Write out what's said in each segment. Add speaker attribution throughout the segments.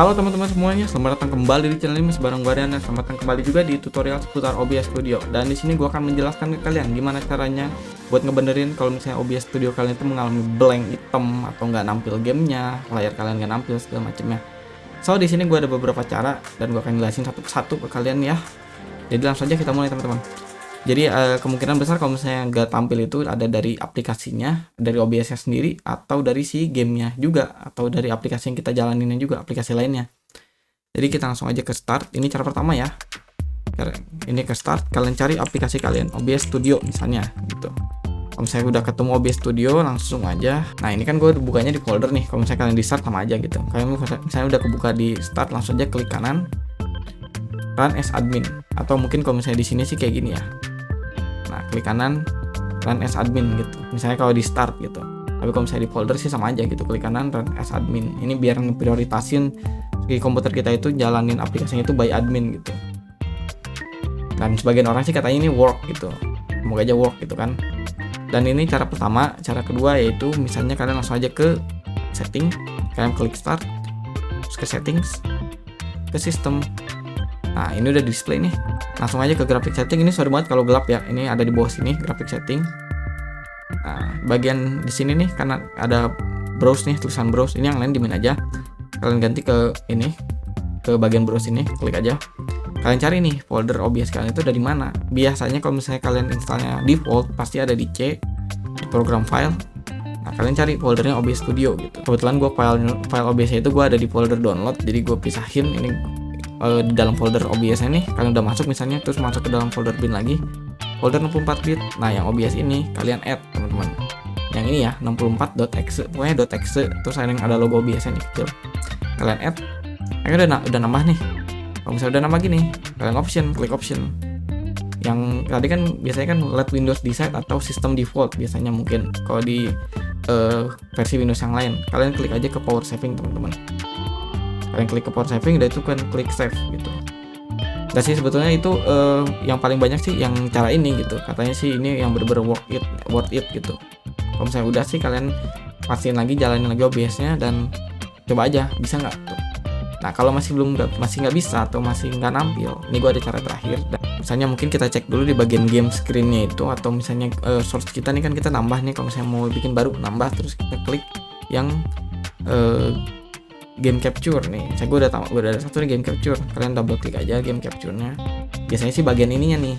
Speaker 1: Halo teman-teman semuanya, selamat datang kembali di channel ini bareng gue Rian, dan selamat datang kembali juga di tutorial seputar OBS Studio. Dan di sini gue akan menjelaskan ke kalian gimana caranya buat ngebenerin kalau misalnya OBS Studio kalian itu mengalami blank hitam atau nggak nampil gamenya, layar kalian nggak nampil segala macamnya. So di sini gue ada beberapa cara dan gue akan jelasin satu persatu ke kalian ya. Jadi langsung aja kita mulai teman-teman. Jadi kemungkinan besar kalau misalnya nggak tampil itu ada dari aplikasinya, dari OBS-nya sendiri, atau dari si gamenya juga, atau dari aplikasi yang kita jalaninnya juga, aplikasi lainnya. Jadi kita langsung aja ke start. Ini cara pertama ya. Ini ke start, kalian cari aplikasi kalian, OBS Studio misalnya gitu. Kalau misalnya udah ketemu OBS Studio, langsung aja. Nah ini kan gue bukanya di folder nih. Kalau misalnya kalian di start sama aja gitu. Kalian misalnya udah kebuka di start, langsung aja klik kanan, run as admin. Atau mungkin kalau misalnya di sini sih kayak gini ya. Nah, klik kanan, run as admin gitu. Misalnya kalau di start gitu. Tapi kalau misalnya di folder sih sama aja gitu. Klik kanan, run as admin. Ini biar ngeprioritasin di komputer kita itu jalanin aplikasinya itu by admin gitu. Dan sebagian orang sih katanya ini work gitu. Semoga aja work gitu kan. Dan ini cara pertama. Cara kedua yaitu misalnya kalian langsung aja ke setting. Kalian klik start, terus ke settings, ke sistem. Nah ini udah display nih. Langsung aja ke graphic setting. Ini sorry banget kalau gelap ya. Ini ada di bawah sini graphic setting. Nah bagian di sini nih karena ada browse nih, tulisan browse. Ini yang lain dimin aja. Kalian ganti ke ini, ke bagian browse ini. Klik aja. Kalian cari nih folder OBS kalian itu dari mana. Biasanya kalau misalnya kalian installnya default pasti ada di C, di program file. Nah kalian cari foldernya OBS Studio gitu. Kebetulan gue file OBS itu gue ada di folder download. Jadi gue pisahin ini di dalam folder OBS nih. Kalian udah masuk misalnya, terus masuk ke dalam folder bin lagi, folder 64 bit. Nah yang OBS ini kalian add teman-teman, yang ini ya 64.exe, pokoknya .exe, terus ada logo OBS nya kecil, kalian add. Kayaknya udah nambah nih. Kalau misalnya udah nambah gini, kalian klik option. Yang tadi kan biasanya kan let Windows decide atau system default biasanya, mungkin kalau di versi Windows yang lain. Kalian klik aja ke power saving teman-teman. Kalian klik ke power saving, udah itu kan klik save gitu. Dan sih sebetulnya itu yang paling banyak sih yang cara ini gitu. Katanya sih ini yang bener-bener worth it gitu. Kalau misalnya udah sih kalian pastiin lagi, jalanin lagi OBS-nya dan coba aja bisa nggak tuh. Nah kalau masih nggak bisa atau masih nggak nampil, ini gue ada cara terakhir. Dan misalnya mungkin kita cek dulu di bagian game screen-nya itu, atau misalnya source kita nih kan kita nambah nih. Kalau misalnya mau bikin baru nambah, terus kita klik yang game capture nih. Saya udah ada satu nih game capture. Kalian double klik aja game capture-nya. Biasanya sih bagian ininya nih.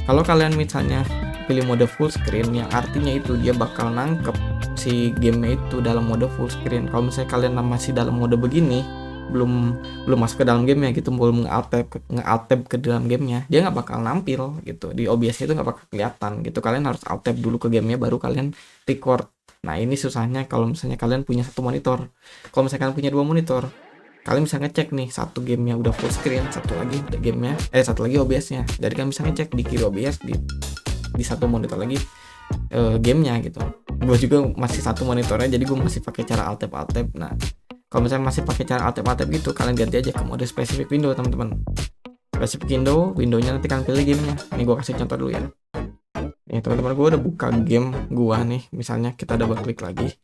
Speaker 1: Kalau kalian misalnya pilih mode full screen, yang artinya itu dia bakal nangkep si game itu dalam mode full screen. Kalau misalnya kalian masih dalam mode begini, belum masuk ke dalam gamenya gitu, belum nge-alt tab ke dalam gamenya, dia nggak bakal nampil gitu. Di OBS itu nggak bakal kelihatan gitu. Kalian harus alt tab dulu ke gamenya, baru kalian record. Nah ini susahnya kalau misalnya kalian punya satu monitor. Kalau misalnya kalian punya dua monitor, kalian bisa ngecek nih satu gamenya udah full screen, satu lagi gamenya, satu lagi OBS-nya. Jadi kalian bisa ngecek di kiri OBS, di satu monitor lagi gamenya gitu. Gue juga masih satu monitornya, jadi gue masih pakai cara alt tab. Nah kalau misalnya masih pakai cara alt tab gitu, kalian ganti aja ke mode specific window teman-teman. Specific windownya nanti kalian pilih gamenya. Ini gue kasih contoh dulu ya. Nih teman-teman, gue udah buka game gue nih, misalnya kita double klik lagi.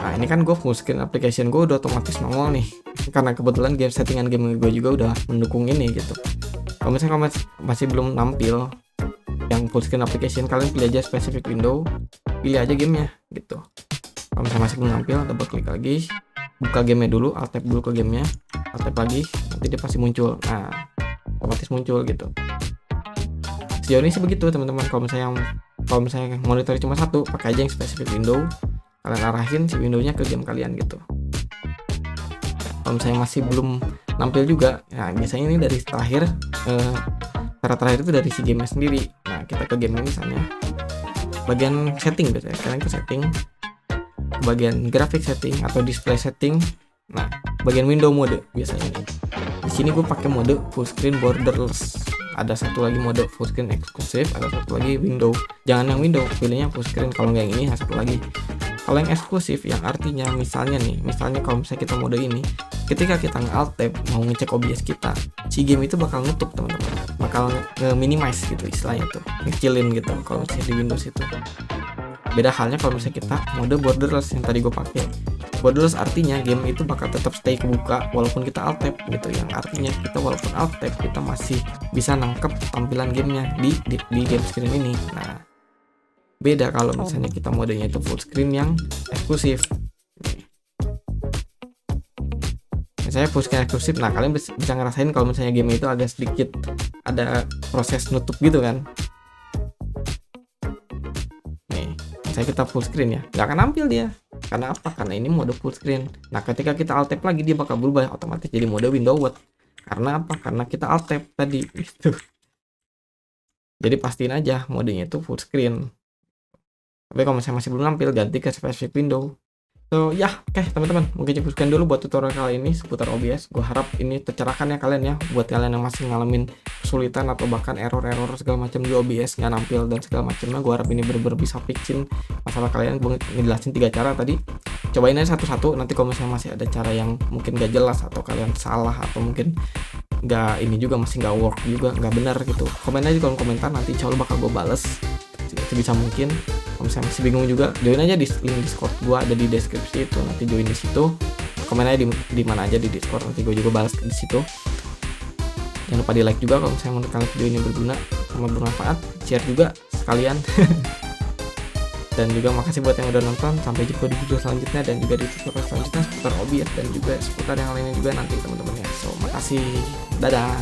Speaker 1: Nah ini kan gue full screen application, gue udah otomatis nongol nih, karena kebetulan settingan game gue juga udah mendukung ini gitu. Kalau misalnya masih belum nampil yang full screen application, kalian pilih aja specific window, pilih aja gamenya gitu. Kalau misalnya masih belum nampil, double klik lagi, buka gamenya dulu, alt tab dulu ke gamenya, alt tab lagi, nanti dia pasti muncul. Nah otomatis muncul gitu. Sejauh ini sih begitu teman-teman. Kalau misalnya monitor cuma satu, pakai aja yang specific window, kalian arahin si windownya ke game kalian gitu. Kalau misalnya masih belum nampil juga, nah biasanya ini dari terakhir, cara terakhir itu dari si gamenya sendiri. Nah kita ke game misalnya bagian setting, biasanya kalian ke setting, ke bagian graphic setting atau display setting. Nah bagian window mode biasanya nih. Di sini gue pakai mode full screen borderless. Ada satu lagi mode full screen eksklusif, ada satu lagi window. Jangan yang window, pilihnya full screen. Kalau nggak yang ini, satu lagi. Kalau yang eksklusif, yang artinya misalnya kalau misalnya kita mode ini, ketika kita nge-alt tab mau ngecek OBS kita, si game itu bakal nutup teman-teman, bakal minimize gitu istilahnya tuh, ngecilin gitu. Kalau misalnya di Windows itu beda halnya kalau misalnya kita mode borderless yang tadi gue pakai. Borderless artinya game itu bakal tetap stay kebuka walaupun kita alt tab gitu, yang artinya kita walaupun alt tab kita masih bisa nangkep tampilan gamenya di game screen ini. Nah, beda kalau misalnya kita modenya itu full screen yang eksklusif. Misalnya full screen eksklusif, nah kalian bisa ngerasain kalau misalnya game itu agak sedikit ada proses nutup gitu kan. Nih, misalnya kita full screen ya, nggak akan nampil dia. Karena apa? Karena ini mode full screen. Nah, ketika kita alt tab lagi dia bakal berubah otomatis jadi mode window word. Karena apa? Karena kita alt tab tadi gitu. Jadi pastiin aja modenya itu full screen. Tapi kalau misalnya masih belum nampil, ganti ke specific window. So ya, oke teman-teman, mungkin cukup sekian dulu buat tutorial kali ini seputar OBS. Gue harap ini tercerahkan ya kalian ya, buat kalian yang masih ngalamin kesulitan atau bahkan error segala macam di OBS nggak nampil dan segala macamnya. Gue harap ini bener-bener bisa fixin masalah kalian. Gue ngejelasin 3 cara tadi, cobain aja satu-satu. Nanti kalau misalnya masih ada cara yang mungkin gak jelas atau kalian salah atau mungkin nggak ini juga masih nggak work juga, nggak benar gitu, komen aja di kolom komentar, nanti insya Allah bakal gue bales sebisa mungkin. Kalau misalnya masih bingung juga, join aja di link Discord gue ada di deskripsi itu, nanti join di situ, komen aja di mana aja di Discord, nanti gue juga balas di situ. Jangan lupa di like juga kalau misalnya menurut kalian video ini berguna sama bermanfaat, share juga sekalian. Dan juga makasih buat yang udah nonton, sampai jumpa di video selanjutnya dan juga di tutorial selanjutnya seputar OBS dan juga seputar yang lainnya juga nanti teman-teman ya. So makasih, dadah.